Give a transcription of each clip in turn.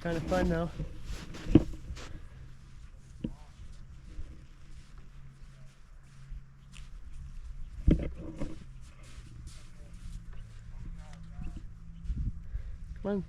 Kind of fun now. Come on.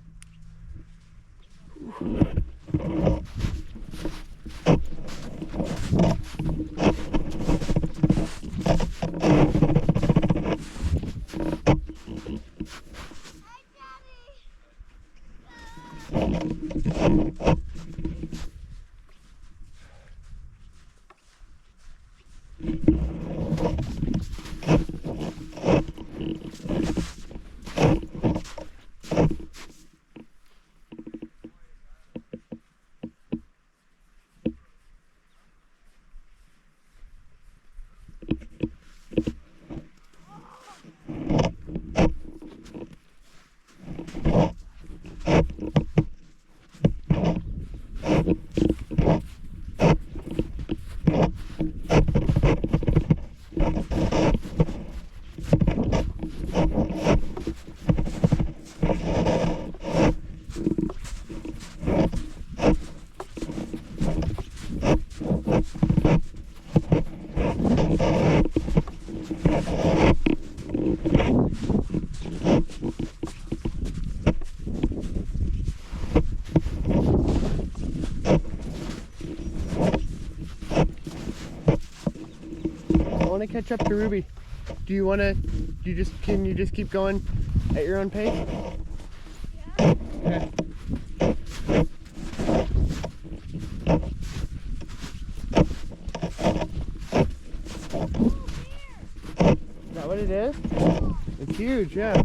I want to catch up to Ruby. Do you want to? Can you just keep going at your own pace? Yeah. Okay. Is that what it is? It's huge, yeah.